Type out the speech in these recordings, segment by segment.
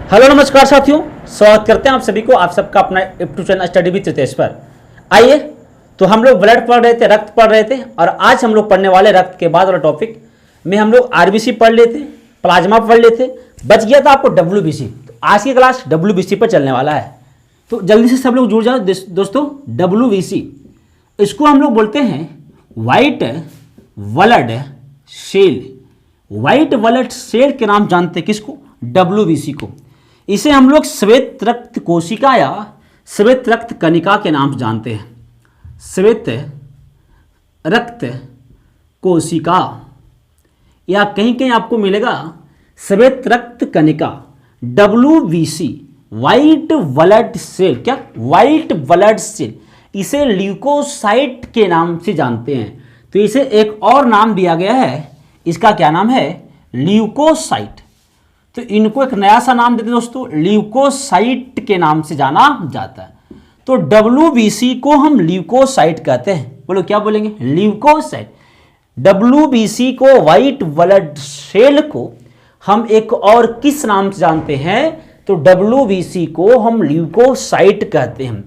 Hello नमस्कार साथियों, स्वागत करते हैं आप सभी को, आप सबका अपना YouTube channel study with Ritesh पर। आइए, तो हम लोग ब्लड पढ़ रहे थे, रक्त पढ़ रहे थे, और आज हम लोग पढ़ने वाले रक्त के बाद वाला टॉपिक में हम लोग आरबीसी पढ़ लेते, प्लाज्मा पढ़ लेते, बच गया था आपको डब्ल्यूबीसी। तो आज की क्लास डब्ल्यूबीसी पर चलने वाला है, तो जल्दी से सब लोग जुड़ जाओ दोस्तों। डब्ल्यूबीसी इसको हम लोग बोलते हैं white blood cell. White blood cell के नाम जानते हैं किसको? डब्ल्यूबीसी को। इसे हम लोग श्वेत रक्त कोशिका या श्वेत रक्त कणिका के नाम से जानते हैं। श्वेत रक्त कोशिका या कहीं कहीं आपको मिलेगा श्वेत रक्त कणिका, डब्ल्यूबीसी, वाइट ब्लड सेल। क्या? White blood cell. इसे ल्यूकोसाइट के नाम से जानते हैं। तो इसे एक और नाम दिया गया है, इसका क्या नाम है? ल्यूकोसाइट। तो इनको एक नया सा नाम देते दोस्तों, ल्यूकोसाइट के नाम से जाना जाता है। तो डब्ल्यूबीसी को हम ल्यूकोसाइट कहते हैं। बोलो क्या बोलेंगे? ल्यूकोसाइट। डब्ल्यूबीसी को, वाइट ब्लड सेल को हम एक और किस नाम से जानते हैं? तो डब्ल्यूबीसी को हम ल्यूकोसाइट कहते हैं।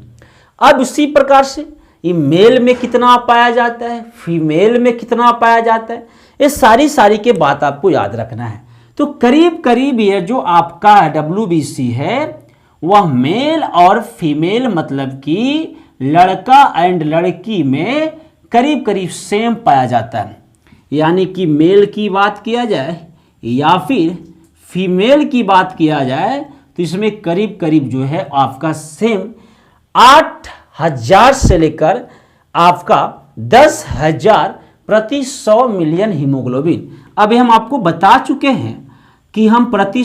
अब इसी प्रकार से ये मेल में कितना पाया जाता है, फीमेल में कितना पाया जाता है, ये सारी के बात आपको याद रखना है। तो करीब करीब ये जो आपका डब्ल्यूबीसी है वह मेल और फीमेल मतलब कि लड़का एंड लड़की में करीब करीब सेम पाया जाता है। यानी कि मेल की बात किया जाए या फिर फीमेल की बात किया जाए तो इसमें करीब करीब जो है आपका सेम 8,000 से लेकर आपका 10,000 प्रति 100 मिलियन हीमोग्लोबिन। अभी हम आपको बता चुके हैं कि हम प्रति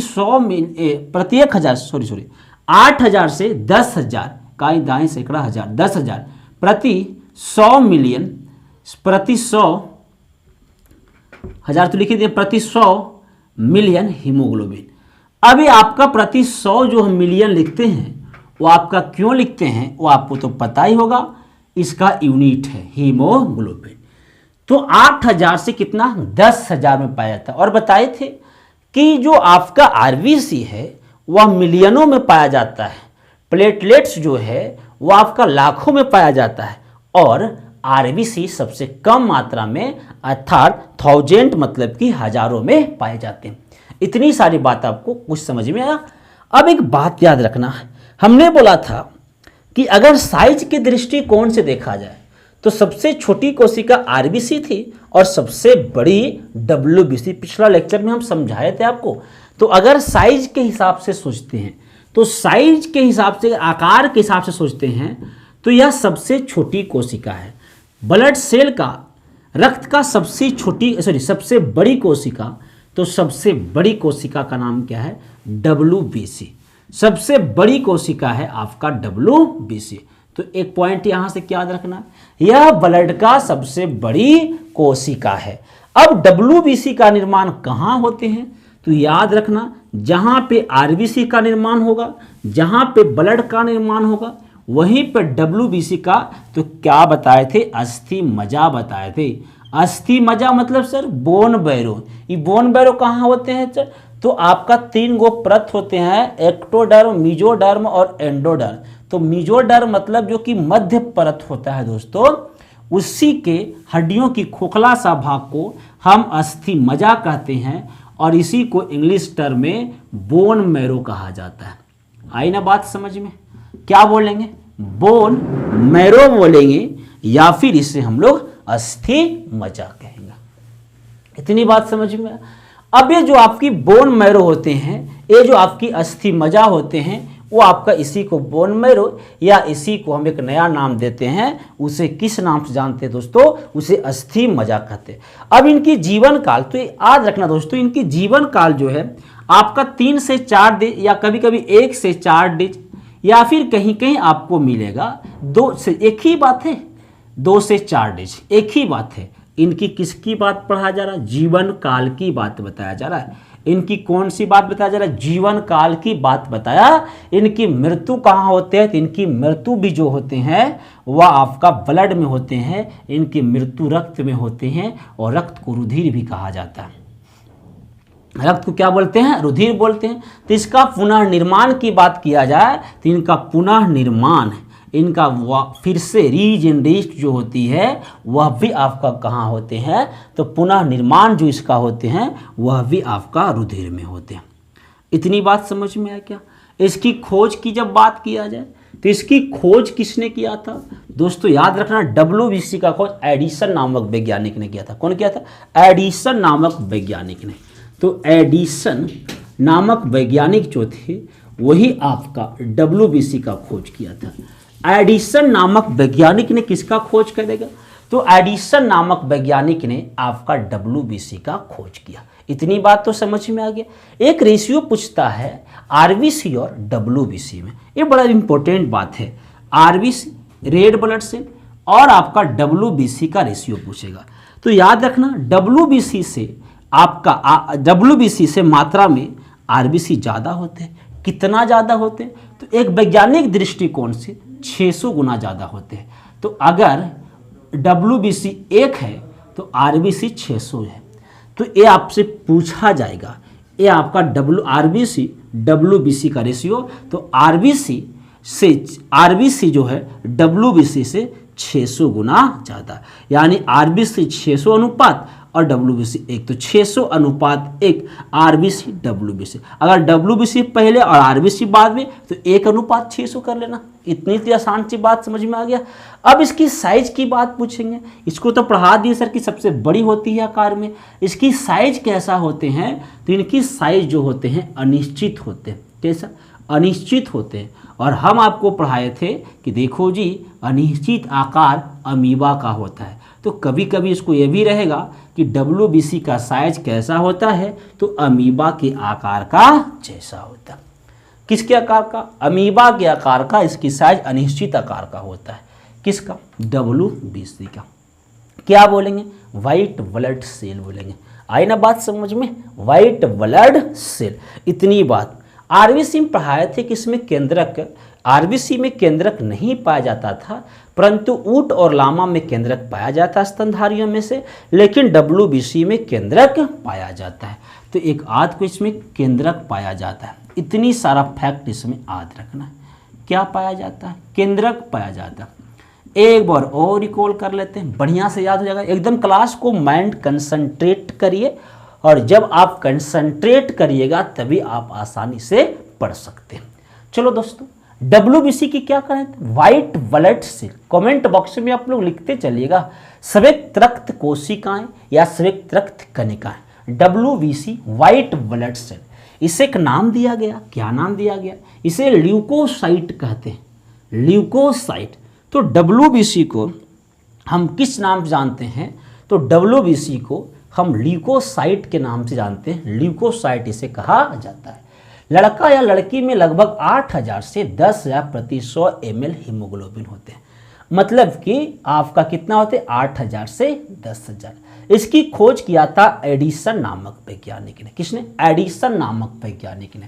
8,000 से 10,000 का दाएं सैकड़ा हजार, 10,000 प्रति 100 मिलियन, प्रति 100,000 तो लिख दिए, प्रति 100 मिलियन हीमोग्लोबिन। अभी आपका प्रति 100 जो हम मिलियन लिखते हैं वो आपका क्यों लिखते हैं वो आपको तो पता ही होगा, इसका यूनिट है हीमोग्लोबिन। तो 8,000 से कितना? 10,000 में पाया जाता है। और बताए थे कि जो आपका आरबीसी है वह मिलियनों में पाया जाता है, प्लेटलेट्स जो है वह आपका लाखों में पाया जाता है, और आरबीसी सबसे कम मात्रा में अर्थात 1000 मतलब कि हजारों में पाए जाते हैं। इतनी सारी बात आपको कुछ समझ में आया। अब एक बात याद रखना, हमने बोला था कि अगर साइज के दृष्टिकोण से देखा जाए तो सबसे छोटी कोशिका आरबीसी थी और सबसे बड़ी डब्ल्यूबीसी। पिछला लेक्चर में हम समझाए थे आपको। तो अगर साइज के हिसाब से सोचते हैं, तो साइज के हिसाब से, आकार के हिसाब से सोचते हैं तो यह सबसे छोटी कोशिका है। ब्लड सेल का, रक्त का सबसे बड़ी कोशिका, तो सबसे बड़ी कोशिका का नाम क्या है? डब्ल्यूबीसी। सबसे बड़ी कोशिका है आपका डब्ल्यूबीसी। तो एक पॉइंट यहां से क्या याद रखना, यह ब्लड का सबसे बड़ी कोशिका है। अब डब्ल्यूबीसी का निर्माण कहां होते हैं? तो याद रखना, जहां पे आरबीसी का निर्माण होगा, जहां पे ब्लड का निर्माण होगा, वहीं पर डब्ल्यूबीसी का तो क्या बताए थे? अस्थि मज्जा बताए थे। अस्थि मज्जा मतलब सर बोन बैरो। ये बोन बैरो कहाँ होते हैं सर? तो आपका 3 गो परत होते हैं, एक्टोडर्म, मीजोडर्म और एंडोडर्म। तो मीजोडर्म मतलब जो कि मध्य परत होता है दोस्तों, उसी के हड्डियों की खोखला सा भाग को हम अस्थि मज्जा कहते हैं, और इसी को इंग्लिश टर्म में बोन मैरो कहा जाता है। आई ना बात समझ में? क्या बोलेंगे? बोन मैरो बोलेंगे, या फिर इसे हम लोग अस्थि मज्जा कहेंगे। इतनी बात समझ में? अब ये जो आपकी बोन मैरो होते हैं, ये जो आपकी अस्थि मज्जा होते हैं, वो आपका इसी को बोन मैरो, या इसी को हम एक नया नाम देते हैं, उसे किस नाम से जानते हैं दोस्तों? उसे अस्थि मज्जा कहते हैं। अब इनकी जीवन काल, तो याद रखना दोस्तों, इनकी जीवन काल जो है आपका 3 से 4 दिन, या कभी कभी 1 से 4 दिन, या फिर कहीं कहीं आपको मिलेगा 2 से, एक ही बात है, 2 से 4 दिन, एक ही बात है। इनकी किसकी बात पढ़ा जा रहा है? जीवन काल की बात बताया जा रहा है। इनकी कौन सी बात बताया जा रहा है? जीवन काल की बात बताया। इनकी मृत्यु कहाँ होते हैं? तो इनकी मृत्यु भी जो होते हैं वह आपका ब्लड में होते हैं, इनकी मृत्यु रक्त में होते हैं, और रक्त को रुधिर भी कहा जाता है। रक्त को क्या बोलते हैं? रुधिर बोलते हैं। तो इसका पुनः निर्माण की बात किया जाए तो इनका पुनः निर्माण, इनका फिर से रीजनरेट जो होती है वह भी आपका कहाँ होते हैं? तो पुनः निर्माण जो इसका होते हैं वह भी आपका रुधिर में होते हैं। इतनी बात समझ में आया क्या? इसकी खोज की जब बात किया जाए तो इसकी खोज किसने किया था? दोस्तों याद रखना, WBC का खोज एडिसन नामक वैज्ञानिक ने किया था। कौन किया था? एडिसन नामक वैज्ञानिक ने। तो एडिसन नामक वैज्ञानिक जो थे वही आपका WBC का खोज किया था। एडिसन नामक वैज्ञानिक ने किसका खोज करेगा? तो एडिसन नामक वैज्ञानिक ने आपका WBC का खोज किया। इतनी बात तो समझ में आ गया। एक रेशियो पूछता है RBC और WBC में, ये बड़ा इंपॉर्टेंट बात है। RBC रेड ब्लड सेल और आपका WBC का रेशियो पूछेगा। तो याद रखना, WBC से आपका WBC से मात्रा में RBC ज़्यादा होते हैं। कितना ज़्यादा होते हैं? तो एक वैज्ञानिक दृष्टिकोण से 600 गुना ज़्यादा होते हैं। तो अगर WBC 1 है तो RBC 600 है। तो ये आपसे पूछा जाएगा, ये आपका RBC WBC का रेशियो, तो RBC जो है WBC से 600 गुना ज़्यादा, यानी RBC 600 अनुपात और WBC 1, तो 600 अनुपात 1 RBC WBC। अगर WBC पहले और RBC बाद में तो 1 अनुपात 600 कर लेना। इतनी सी आसान सी बात समझ में आ गया। अब इसकी साइज की बात पूछेंगे। इसको तो पढ़ा दिए सर कि सबसे बड़ी होती है आकार में, इसकी साइज कैसा होते हैं? तो इनकी साइज जो होते हैं अनिश्चित होते हैं। कैसा? अनिश्चित होते हैं। और हम आपको पढ़ाए थे कि देखो जी, अनिश्चित आकार अमीबा का होता है। तो कभी कभी इसको ये भी रहेगा कि WBC का साइज कैसा होता है? तो अमीबा के आकार का जैसा होता है। किसके आकार का? अमीबा के आकार का इसकी साइज अनिश्चित आकार का होता है। किसका? WBC का। क्या बोलेंगे? वाइट ब्लड सेल बोलेंगे। आई ना बात समझ में? White blood cell. इतनी बात। RBC में पढ़ाए थे कि इसमें केंद्रक, RBC में केंद्रक नहीं पाया जाता था, परंतु ऊंट और लामा में केंद्रक पाया जाता है स्तनधारियों में से, लेकिन WBC में केंद्रक पाया जाता है। तो एक आध को इसमें केंद्रक पाया जाता है। इतनी सारा फैक्ट इसमें याद रखना है। क्या पाया जाता है? केंद्रक पाया जाता है। एक बार और रिकॉल कर लेते हैं, बढ़िया से याद हो जाएगा। एकदम क्लास को माइंड कंसंट्रेट करिए, और जब आप कंसंट्रेट करिएगा तभी आप आसानी से पढ़ सकते हैं। चलो दोस्तों, WBC की क्या करें? White blood cell. Comment box में आप लोग लिखते चलिएगा स्वेत रक्त कोशिकाएं या स्वेत रक्त कणिकाएं। WBC white blood cell. इसे एक नाम दिया गया। क्या नाम दिया गया? इसे ल्यूकोसाइट कहते हैं। ल्यूकोसाइट। तो WBC को हम किस नाम से जानते हैं? तो WBC को हम ल्यूकोसाइट के नाम से जानते हैं। ल्यूकोसाइट इसे कहा जाता है। लड़का या लड़की में लगभग 8000 से 10,000 प्रति 100 ml हीमोग्लोबिन होते हैं। मतलब कि आपका कितना होते हैं? 8000 से 10,000। इसकी खोज किया था एडिसन नामक वैज्ञानिक ने। किसने? एडिसन नामक वैज्ञानिक ने।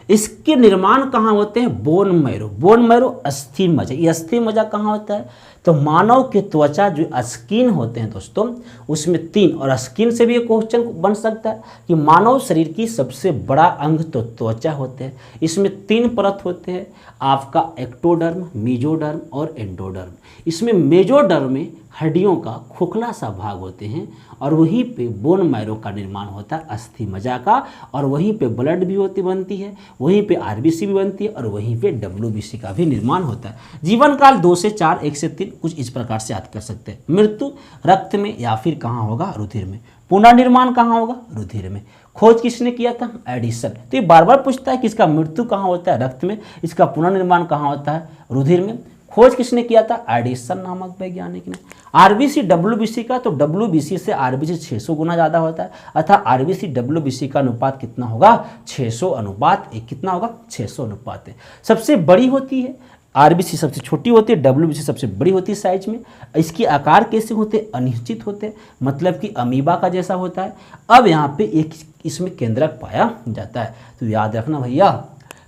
इसके निर्माण कहाँ होते हैं? Bone marrow. बोन मैरो अस्थि मज्जा। ये अस्थि मज्जा कहाँ होता है? तो मानव के त्वचा जो स्किन होते हैं दोस्तों, उसमें 3, और स्किन से भी एक क्वेश्चन बन सकता है कि मानव शरीर की सबसे बड़ा अंग तो त्वचा होते हैं। इसमें 3 परत होते हैं, आपका एक्टोडर्म, मेजोडर्म और एंडोडर्म। इसमें मेजोडर्म में हड्डियों का खोखला सा भाग होते हैं, और वहीं पे बोन मैरो का निर्माण होता है अस्थि मज्जा का, और वहीं पे ब्लड भी बनती है, वहीं पे RBC भी बनती है, और वहीं पे WBC का भी निर्माण होता है। जीवन काल 2 से 4, 1 से 3, कुछ इस प्रकार से याद कर सकते हैं। मृत्यु रक्त में या फिर कहाँ होगा? रुधिर में। पुनर्निर्माण कहाँ होगा? रुधिर में। खोज किसने किया था? एडिसन। तो ये बार बार पूछता है कि इसका मृत्यु कहाँ होता है? रक्त में। इसका पुनर्निर्माण कहाँ होता है? रुधिर में। खोज किसने किया था? एडिसन नामक वैज्ञानिक ने। RBC WBC का, तो WBC से RBC 600 गुना ज़्यादा होता है, अर्थात RBC WBC का अनुपात कितना होगा? 600 अनुपात 1। कितना होगा? 600 अनुपात 1। सबसे बड़ी होती है RBC, सबसे छोटी होती है WBC, सबसे बड़ी होती है साइज में। इसकी आकार कैसे होते? अनिश्चित होते, मतलब कि अमीबा का जैसा होता है। अब यहाँ पे एक इसमें केंद्रक पाया जाता है। तो याद रखना भैया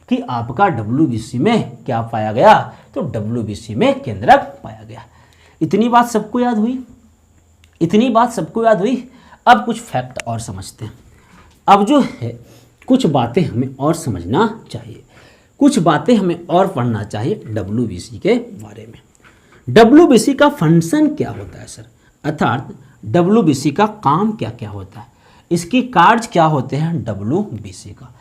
कि आपका WBC में क्या पाया गया? तो WBC में केंद्रक पाया गया। इतनी बात सबको याद हुई? इतनी बात सबको याद हुई? अब कुछ फैक्ट और समझते हैं। अब जो है कुछ बातें हमें और समझना चाहिए, कुछ बातें हमें और पढ़ना चाहिए WBC के बारे में। WBC का फंक्शन क्या होता है सर, अर्थात WBC का काम क्या क्या होता है, इसकी कार्य क्या होते हैं WBC का।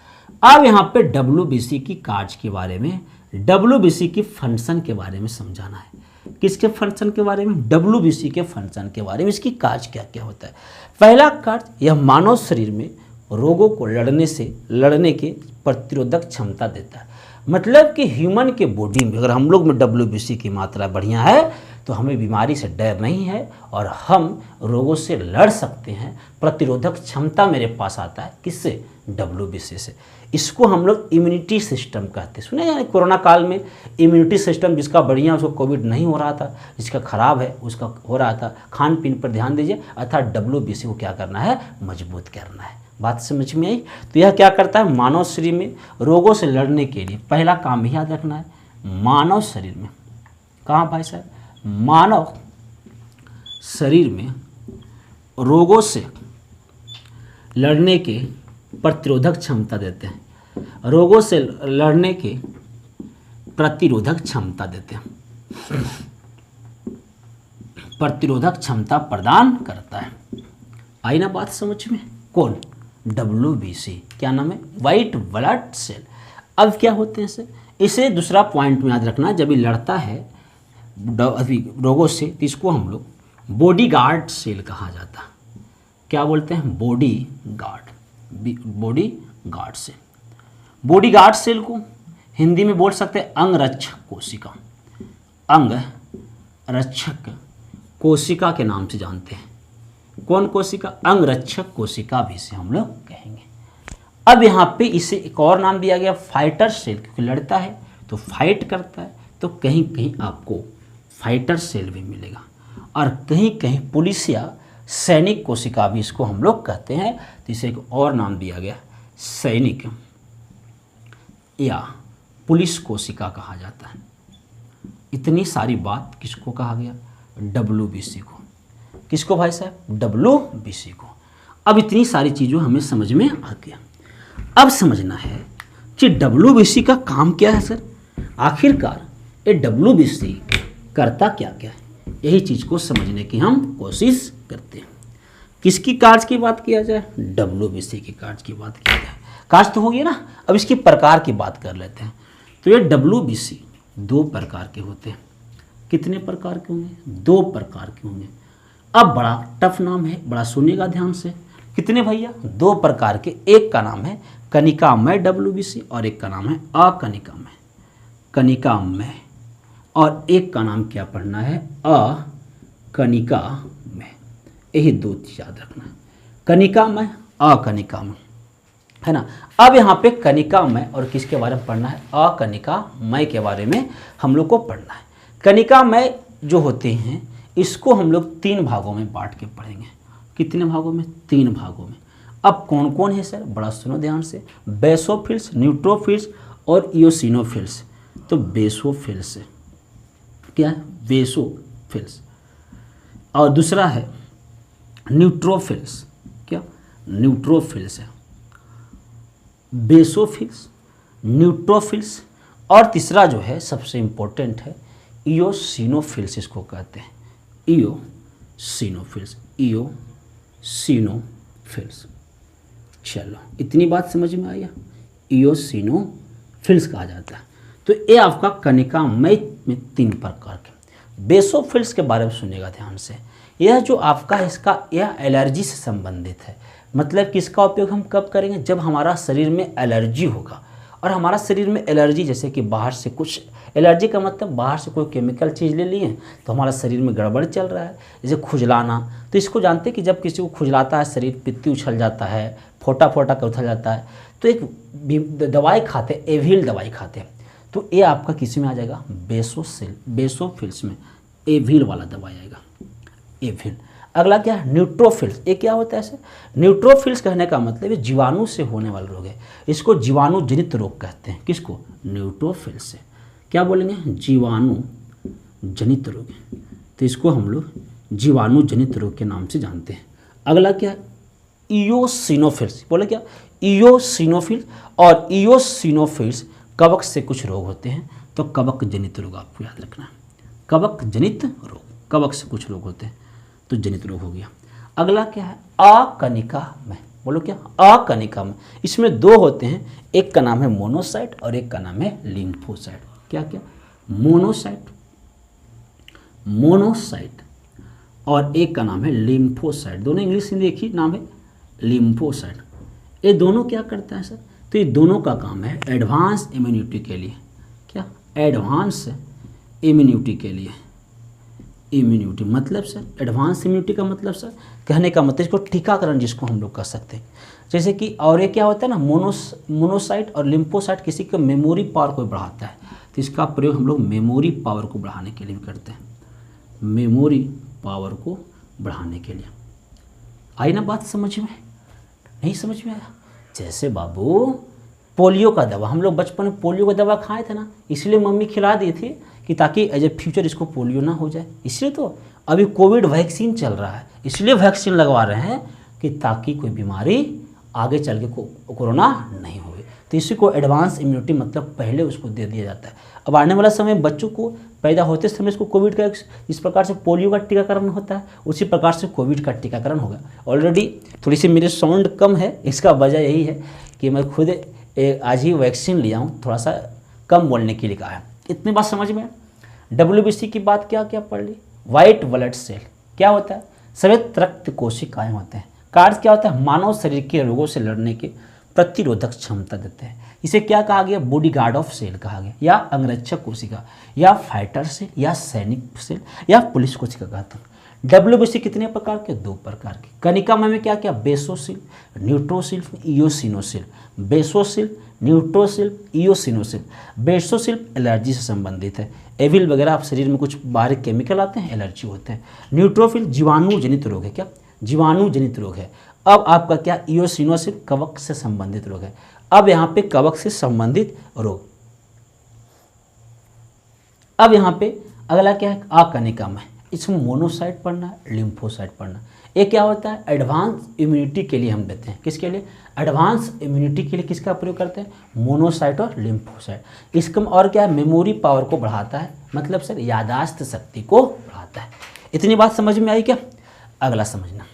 अब यहाँ पे WBC की कार्य के बारे में, WBC की फंक्शन के बारे में समझाना है। किसके फंक्शन के बारे में, WBC के फंक्शन के बारे में, इसकी कार्य क्या क्या होता है। पहला कार्य, यह मानव शरीर में रोगों को लड़ने के प्रतिरोधक क्षमता देता है। मतलब कि ह्यूमन के बॉडी में अगर हम लोग में WBC की मात्रा बढ़िया है तो हमें बीमारी से डर नहीं है और हम रोगों से लड़ सकते हैं। प्रतिरोधक क्षमता मेरे पास आता है, किससे, WBC से। इसको हम लोग इम्यूनिटी सिस्टम कहते हैं। सुने यानी कोरोना काल में इम्यूनिटी सिस्टम जिसका बढ़िया, उसको कोविड नहीं हो रहा था, जिसका खराब है उसका हो रहा था। खान पीन पर ध्यान दीजिए, अर्थात WBC को क्या करना है, मजबूत करना है। बात समझ में आई। तो यह क्या करता है, मानव शरीर में रोगों से लड़ने के लिए पहला काम भी याद रखना है, मानव शरीर में, कहाँ भाई साहब, मानव शरीर में रोगों से लड़ने के प्रतिरोधक क्षमता देते हैं, रोगों से लड़ने के प्रतिरोधक क्षमता देते हैं, प्रतिरोधक क्षमता प्रदान करता है। आई ना बात समझ में, कौन, WBC, क्या नाम है, वाइट ब्लड सेल। अब क्या होते हैं सर, इसे दूसरा पॉइंट में याद रखना, जब ये लड़ता है रोगों से तो इसको हम लोग बॉडीगार्ड सेल कहा जाता है। क्या बोलते हैं, बॉडीगार्ड सेल। बॉडीगार्ड सेल को हिंदी में बोल सकते हैं अंगरक्षक कोशिका, अंगरक्षक कोशिका के नाम से जानते हैं। कौन कोशिका, अंगरक्षक कोशिका भी इसे हम लोग कहेंगे। अब यहाँ पे इसे एक और नाम दिया गया फाइटर सेल, क्योंकि लड़ता है तो फाइट करता है, तो कहीं कहीं आपको फाइटर सेल भी मिलेगा और कहीं कहीं पुलिस या सैनिक कोशिका भी इसको हम लोग कहते हैं। तो इसे एक और नाम दिया गया सैनिक या पुलिस कोशिका कहा जाता है। इतनी सारी बात किसको कहा गया, WBC को। किसको भाई साहब, WBC को। अब इतनी सारी चीज़ों हमें समझ में आ गया। अब समझना है कि WBC का काम क्या है सर, आखिरकार ये WBC करता क्या क्या है, यही चीज़ को समझने की हम कोशिश करते हैं। किसकी कार्य की बात किया जाए, WBC की कार्य की बात किया जाए। कार्य तो हो गया ना, अब इसके प्रकार की बात कर लेते हैं। तो ये WBC 2 प्रकार के होते हैं। कितने प्रकार के होंगे, 2 प्रकार के होंगे। अब बड़ा टफ नाम है, बड़ा सुनिएगा ध्यान से। कितने भैया, 2 प्रकार के। एक का नाम है कनिकामय WBC और एक का नाम है अकनिकामय, कनिकामय, और एक का नाम क्या पढ़ना है, अकनिकामय। यही 2 चीज याद रखना है, कनिकामय अकनिकामय, है ना। अब यहाँ पे कनिकामय और किसके बारे में पढ़ना है, अकनिकामय के बारे में हम लोग को पढ़ना है। कनिकामय जो होते हैं इसको हम लोग 3 भागों में बांट के पढ़ेंगे। कितने भागों में, 3 भागों में। अब कौन कौन है सर, बड़ा सुनो ध्यान से, बेसोफिल्स, न्यूट्रोफिल्स और इयोसिनोफिल्स। तो बेसोफिल्स क्या है, बेसोफिल्स, और दूसरा है न्यूट्रोफिल्स, क्या, न्यूट्रोफिल्स है, बेसोफिल्स, न्यूट्रोफिल्स, और तीसरा जो है सबसे इम्पोर्टेंट है इयोसिनोफिल्स, इसको कहते हैं इयोसिनोफिल्स, इयोसिनोफिल्स। चलो इतनी बात समझ में आई, इयोसिनोफिल्स कहा जाता है। तो ये आपका कनिकामय में 3 प्रकार के। बेसोफिल्स के बारे में सुनिएगा ध्यान से। यह जो आपका यह एलर्जी से संबंधित है। मतलब कि इसका उपयोग हम कब करेंगे, जब हमारा शरीर में एलर्जी होगा। और हमारा शरीर में एलर्जी, जैसे कि बाहर से कुछ, एलर्जी का मतलब बाहर से कोई केमिकल चीज़ ले लिए तो हमारा शरीर में गड़बड़ चल रहा है, जैसे खुजलाना। तो इसको जानते हैं कि जब किसी को खुजलाता है, शरीर पित्ती उछल जाता है, फोटा कर उछल जाता है, तो एक दवाई खाते हैं, एविल दवाई खाते हैं। तो ये आपका किस में आ जाएगा, बेसोफिल्स में एविल वाला दवाई आएगा, एविल। अगला क्या है, न्यूट्रोफिल्स। ये क्या होता है सर, न्यूट्रोफिल्स कहने का मतलब है जीवाणु से होने वाला रोग है। इसको जीवाणु जनित रोग कहते हैं। किसको, न्यूट्रोफिल्स से। क्या बोलेंगे, जीवाणु जनित रोग। तो इसको हम लोग जीवाणु जनित रोग के नाम से जानते हैं। अगला क्या है, इयोसिनोफिल्स, बोले क्या, इयोसिनोफिल्स। और इयोसिनोफिल्स कवक से कुछ रोग होते हैं, तो कवक जनित रोग आपको याद रखना है, कवक जनित रोग, कवक से कुछ रोग होते हैं तो जनित रोग हो गया। अगला क्या है, अकनिका में, बोलो क्या, अकनिका में, इसमें दो होते हैं, एक का नाम है मोनोसाइट और एक का नाम है लिम्फोसाइट। क्या क्या, मोनोसाइट, मोनोसाइट और एक का नाम है लिम्फोसाइट, दोनों इंग्लिश हिंदी एक ही नाम है, लिम्फोसाइट। ये दोनों क्या करते हैं सर, तो ये दोनों का काम है एडवांस इम्यूनिटी के लिए, क्या, एडवांस इम्यूनिटी के लिए, इम्यूनिटी मतलब सर, एडवांस इम्यूनिटी का मतलब सर, कहने का मतलब इसको टीकाकरण जिसको हम लोग कर सकते हैं। जैसे कि और एक क्या होता है ना, मोनोसाइट और लिम्फोसाइट किसी का मेमोरी पावर को बढ़ाता है, तो इसका प्रयोग हम लोग मेमोरी पावर को बढ़ाने के लिए भी करते हैं, मेमोरी पावर को बढ़ाने के लिए। आई ना बात समझ में, नहीं समझ में आया? जैसे बाबू पोलियो का दवा, हम लोग बचपन में पोलियो का दवा खाए थे ना, इसलिए मम्मी खिला दी थी कि ताकि एज ए फ्यूचर इसको पोलियो ना हो जाए। इसलिए तो अभी कोविड वैक्सीन चल रहा है, इसलिए वैक्सीन लगवा रहे हैं कि ताकि कोई बीमारी आगे चल के कोरोना नहीं हो। तो इसी को एडवांस इम्यूनिटी मतलब पहले उसको दे दिया जाता है। अब आने वाला समय बच्चों को पैदा होते समय इसको कोविड का, इस प्रकार से पोलियो का टीकाकरण होता है, उसी प्रकार से कोविड का टीकाकरण होगा। ऑलरेडी थोड़ी सी मेरे साउंड कम है, इसका वजह यही है कि मैं खुद आज ही वैक्सीन लिया हूँ, थोड़ा सा कम बोलने के लिए कहा है। इतनी बात समझ में। WBC की बात क्या क्या पढ़ ली, वाइट ब्लड सेल क्या होता है, श्वेत रक्त कोशिकाएं होते हैं। कार्य क्या होता है, मानव शरीर के रोगों से लड़ने के प्रतिरोधक क्षमता देते हैं। इसे क्या कहा गया, बॉडीगार्ड ऑफ सेल कहा गया, या अंगरक्षक कोशिका, या फाइटर सेल, या सैनिक सेल, या पुलिस कोशिका कहते हैं। WBC कितने प्रकार के, दो प्रकार के। कनिका में क्या क्या, बेसोसिल, न्यूट्रोसिल, इयोसिनोसिल। बेसोसिल, न्यूट्रोसिल, इयोसिनोसिल। बेसोसिल एलर्जी से संबंधित है, एविल वगैरह आप शरीर में कुछ बाहरी केमिकल आते हैं, एलर्जी होते हैं। न्यूट्रोफिल जीवाणु जनित रोग है, क्या, जीवाणु जनित रोग है। अब आपका क्या, इयोसिनोसिल कवक से संबंधित रोग है। अब यहाँ पे कवक से संबंधित रोग। अब यहाँ पे अगला क्या है, अकनिका में, इसमें मोनोसाइट पढ़ना है, लिम्फोसाइट पढ़ना। ये क्या होता है, एडवांस इम्यूनिटी के लिए हम देते हैं, किसके लिए, एडवांस इम्यूनिटी के लिए किसका प्रयोग करते हैं, मोनोसाइट और लिम्फोसाइट। इसका और क्या है, मेमोरी पावर को बढ़ाता है, मतलब सर यादाश्त शक्ति को बढ़ाता है। इतनी बात समझ में आई क्या? अगला समझना,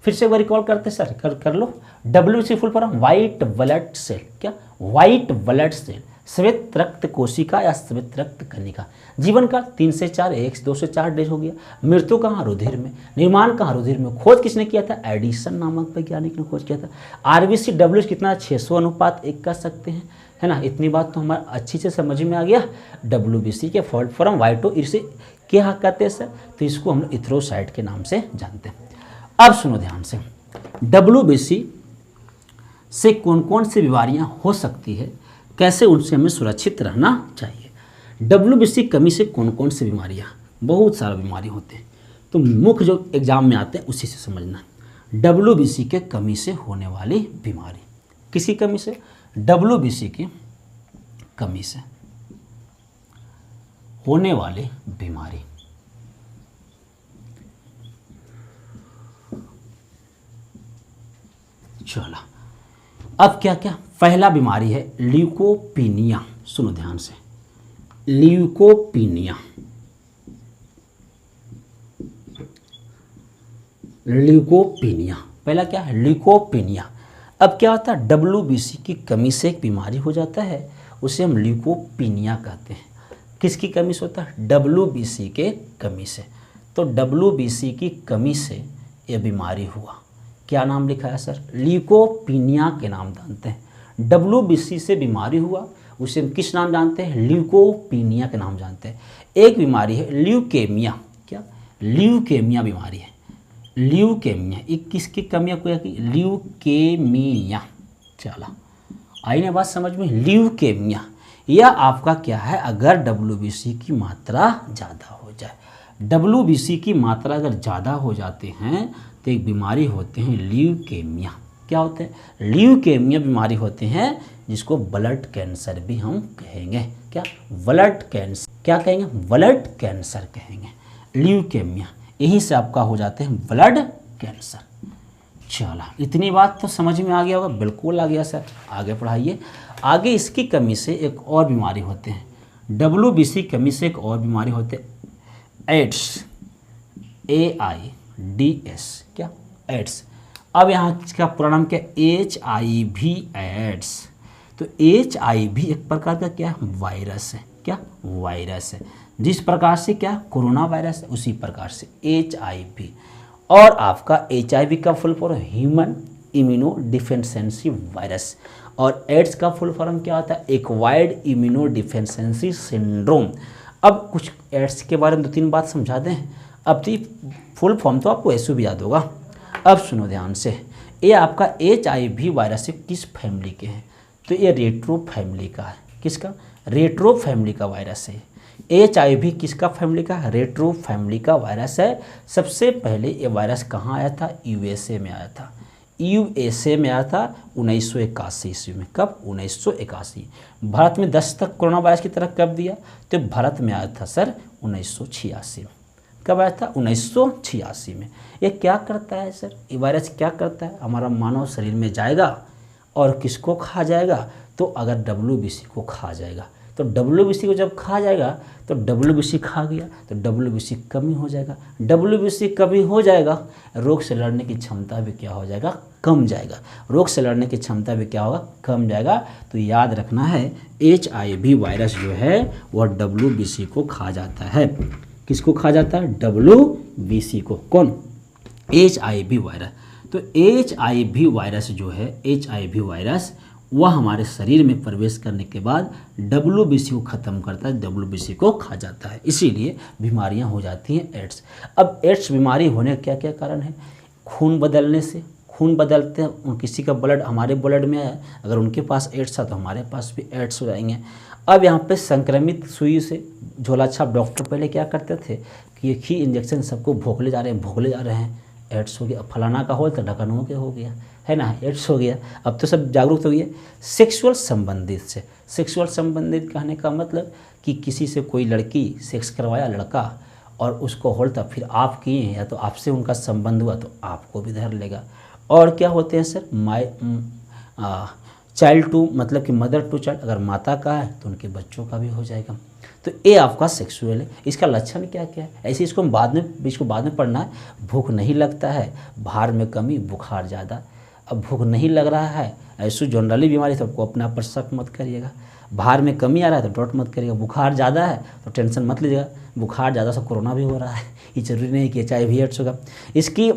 फिर से एक बार रिकॉल करते सर, कर लो। WBC full form white blood cell, क्या, वाइट ब्लड सेल, श्वेत रक्त कोशिका या श्वेत रक्त कनिका। जीवन काल 3 से 4, 1 से 2 से 4 डेज हो गया। मृत्यु कहाँ, रुधिर में। निर्माण कहाँ, रुधिर में। खोज किसने किया था, एडिसन नामक वैज्ञानिक ने खोज किया था। RBC WBC कितना, 600:1 कर सकते हैं, है ना। इतनी बात तो हमारा अच्छी से समझ में आ गया। WBC के फुल फॉर्म वाइटो, इसे क्या कहते हैं सर, तो इसको हम इथ्रोसाइट के नाम से जानते हैं। अब सुनो ध्यान से, WBC से कौन कौन सी बीमारियां हो सकती है, कैसे उनसे हमें सुरक्षित रहना चाहिए। WBC कमी से कौन कौन सी बीमारियां, बहुत सारा बीमारी होते हैं, तो मुख्य जो एग्जाम में आते हैं उसी से समझना। WBC के कमी से होने वाली बीमारी, किसकी कमी से, WBC की कमी से होने वाली बीमारी। चलो, अब क्या क्या, पहला बीमारी है ल्यूकोपीनिया। सुनो ध्यान से, ल्यूकोपीनिया, ल्यूकोपीनिया पहला क्या है, ल्यूकोपीनिया। अब क्या होता है, WBC की कमी से एक बीमारी हो जाता है, उसे हम ल्यूकोपीनिया कहते हैं। किसकी कमी से होता है, WBC के कमी से। तो WBC की कमी से यह बीमारी हुआ, क्या नाम लिखा है सर, ल्यूकोपीनिया के नाम जानते हैं। WBC से बीमारी हुआ, उसे हम किस नाम जानते हैं, ल्यूकोपीनिया के नाम जानते हैं। एक बीमारी है ल्यूकेमिया, क्या, ल्यूकेमिया बीमारी है, ल्यूकेमिया। एक किसकी कमियाँ को, ल्यूकेमिया। चलो आई ना बात समझ में, ल्यूकेमिया। यह आपका क्या है, अगर WBC की मात्रा ज़्यादा हो जाए, WBC की मात्रा अगर ज़्यादा हो जाते हैं तो एक बीमारी होते हैं ल्यूकेमिया। क्या होते हैं, ल्यूकेमिया बीमारी होते हैं, जिसको ब्लड कैंसर भी हम कहेंगे। क्या, ब्लड कैंसर, क्या कहेंगे, ब्लड कैंसर कहेंगे, ल्यूकेमिया। यहीं से आपका हो जाते हैं ब्लड कैंसर। चला, इतनी बात तो समझ में आ गया होगा, बिल्कुल आ गया सर। आगे पढ़ाइए। आगे इसकी कमी से एक और बीमारी होते हैं, WBC कमी से एक और बीमारी होते हैं एड्स, AIDS, क्या एड्स। अब यहाँ इसका पूरा नाम क्या, HIV एड्स। तो HIV एक प्रकार का क्या वायरस है, क्या वायरस है, जिस प्रकार से क्या कोरोना वायरस है उसी प्रकार से HIV। और आपका HIV का full form human immuno deficiency virus, और एड्स का फुल फॉर्म क्या होता है, एक्वायर्ड इम्यूनो डिफिशिएंसी सिंड्रोम। अब कुछ एड्स के बारे में 2-3 बात समझा दें। अब तो फुल फॉर्म तो आपको ऐसे भी याद होगा। अब सुनो ध्यान से, ये आपका HIV वायरस किस फैमिली के हैं, तो ये रेट्रो फैमिली का है। किसका, रेट्रो फैमिली का वायरस है। HIV किसका फैमिली का, रेट्रो फैमिली का वायरस है। सबसे पहले ये वायरस कहाँ आया था, USA में आया था। USA में आया था 1981 ईस्वी में। कब, 1981। भारत में 10 तक कोरोना वायरस की तरह कब दिया, तो भारत में आया था सर 1986 में। कब आया था, 1986 में। ये क्या करता है सर, ये वायरस क्या करता है, हमारा मानव शरीर में जाएगा और किसको खा जाएगा, तो अगर WBC को खा जाएगा, तो WBC को जब खा जाएगा तो WBC खा गया तो WBC कमी हो जाएगा। WBC कमी हो जाएगा, रोग से लड़ने की क्षमता भी क्या हो जाएगा, कम जाएगा। रोग से लड़ने की क्षमता भी क्या होगा, कम जाएगा। तो याद रखना है HIV वायरस जो है वह WBC को खा जाता है। किसको खा जाता है, WBC को। कौन, HIV वायरस। तो HIV वायरस जो है, HIV वायरस वह हमारे शरीर में प्रवेश करने के बाद WBC को ख़त्म करता है, WBC को खा जाता है। इसीलिए बीमारियां हो जाती हैं एड्स। अब एड्स बीमारी होने का क्या क्या कारण है, खून बदलने से, खून बदलते हैं, किसी का ब्लड हमारे ब्लड में है, अगर उनके पास एड्स था तो हमारे पास भी एड्स हो जाएंगे। अब यहाँ पे संक्रमित सुई से झोला छाप डॉक्टर पहले क्या करते थे कि एक ही इंजेक्शन सबको भोगले जा रहे हैं, एड्स हो गया। फलाना का हो तो ढकनुओं के हो गया, है ना, एड्स हो गया। अब तो सब जागरूक हो गए। सेक्सुअल संबंधित से, सेक्सुअल संबंधित कहने का मतलब कि किसी से कोई लड़की सेक्स करवाया लड़का और उसको होता, फिर आप किए या तो आपसे उनका संबंध हुआ तो आपको भी धर लेगा। और क्या होते हैं सर, चाइल्ड टू, मतलब कि मदर टू चाइल्ड, अगर माता का है तो उनके बच्चों का भी हो जाएगा। तो ये आपका सेक्सुअल है। इसका लक्षण क्या क्या है, ऐसे इसको बाद में पढ़ना है। भूख नहीं लगता है, भार में कमी, बुखार ज़्यादा। अब भूख नहीं लग रहा है, ऐसी जनरली बीमारी, सबको अपने आप पर शक मत करिएगा। भार में कमी आ रहा है तो डॉट मत करिएगा। बुखार ज़्यादा है तो टेंशन मत लीजिएगा, बुखार ज़्यादा से कोरोना भी हो रहा है, ये जरूरी नहीं कि HIV एड्स होगा। इसकी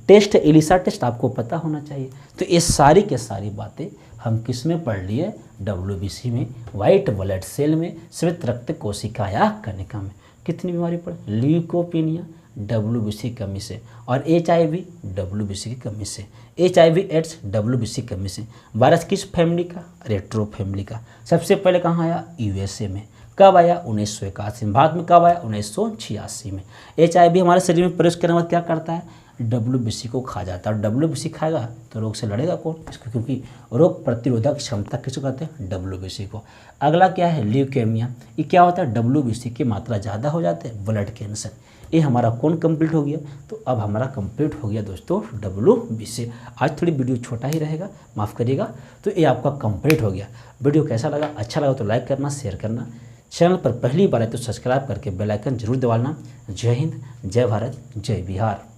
टेस्ट, एलिसा टेस्ट आपको पता होना चाहिए। तो ये सारी के सारी बातें हम किस में पढ़ लिए, WBC में, वाइट ब्लड सेल में, श्वेत रक्त कोशिकाया कनिका में। कितनी बीमारी पढ़, ल्यूकोपीनिया WBC कमी से, और HIV WBC की कमी से। HIV एड्स WBC कमी से। वायरस किस फैमिली का, रेट्रो फैमिली का। सबसे पहले कहाँ आया, USA में। कब आया, 1981 में। भारत में कब आया, 1986 में। HIV हमारे शरीर में प्रवेश करने के बाद क्या करता है, WBC को खा जाता है। और WBC खाएगा तो रोग से लड़ेगा कौन, इसको, क्योंकि रोग प्रतिरोधक क्षमता किसको कहते हैं, WBC को। अगला क्या है, ल्यूकेमिया। ये क्या होता है, WBC की मात्रा ज़्यादा हो जाते हैं, ब्लड कैंसर। ये हमारा कौन कंप्लीट हो गया, तो अब हमारा कंप्लीट हो गया दोस्तों WBC। आज थोड़ी वीडियो छोटा ही रहेगा, माफ़ करिएगा। तो ये आपका कंप्लीट हो गया। वीडियो कैसा लगा, अच्छा लगा तो लाइक करना, शेयर करना। चैनल पर पहली बार है तो सब्सक्राइब करके बेल आइकन जरूर दबाना। जय हिंद, जय भारत, जय बिहार।